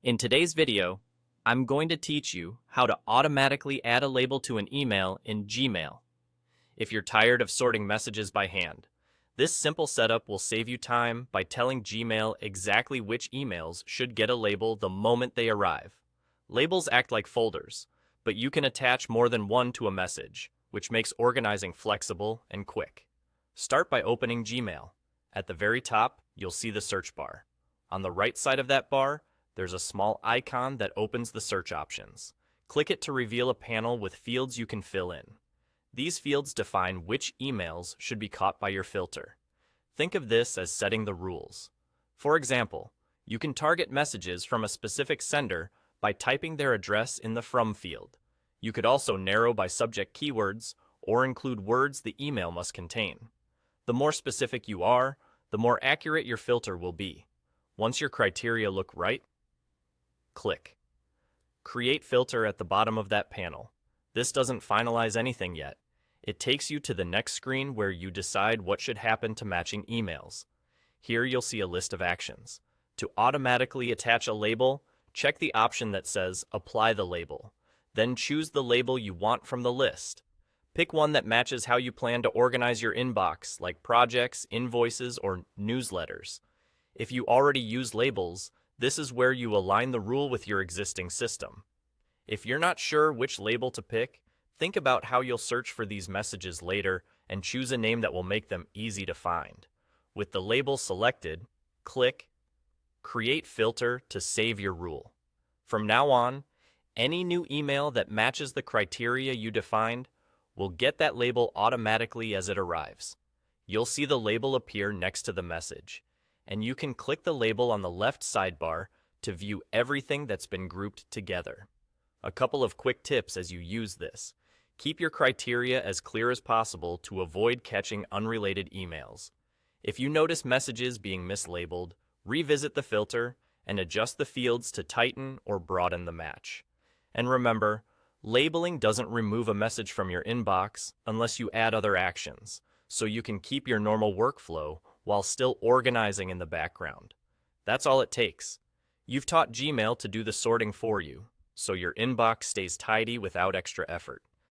In today's video, I'm going to teach you how to automatically add a label to an email in Gmail. If you're tired of sorting messages by hand, this simple setup will save you time by telling Gmail exactly which emails should get a label the moment they arrive. Labels act like folders, but you can attach more than one to a message, which makes organizing flexible and quick. Start by opening Gmail. At the very top, you'll see the search bar. On the right side of that bar, there's a small icon that opens the search options. Click it to reveal a panel with fields you can fill in. These fields define which emails should be caught by your filter. Think of this as setting the rules. For example, you can target messages from a specific sender by typing their address in the From field. You could also narrow by subject keywords or include words the email must contain. The more specific you are, the more accurate your filter will be. Once your criteria look right, click Create Filter at the bottom of that panel. This doesn't finalize anything yet. It takes you to the next screen where you decide what should happen to matching emails. Here you'll see a list of actions. To automatically attach a label, check the option that says Apply the label. Then choose the label you want from the list. Pick one that matches how you plan to organize your inbox, like projects, invoices, or newsletters. If you already use labels, this is where you align the rule with your existing system. If you're not sure which label to pick, think about how you'll search for these messages later and choose a name that will make them easy to find. With the label selected, click Create Filter to save your rule. From now on, any new email that matches the criteria you defined will get that label automatically as it arrives. You'll see the label appear next to the message, and you can click the label on the left sidebar to view everything that's been grouped together. A couple of quick tips as you use this. Keep your criteria as clear as possible to avoid catching unrelated emails. If you notice messages being mislabeled, revisit the filter and adjust the fields to tighten or broaden the match. And remember, labeling doesn't remove a message from your inbox unless you add other actions, so you can keep your normal workflow while still organizing in the background. That's all it takes. You've taught Gmail to do the sorting for you, so your inbox stays tidy without extra effort.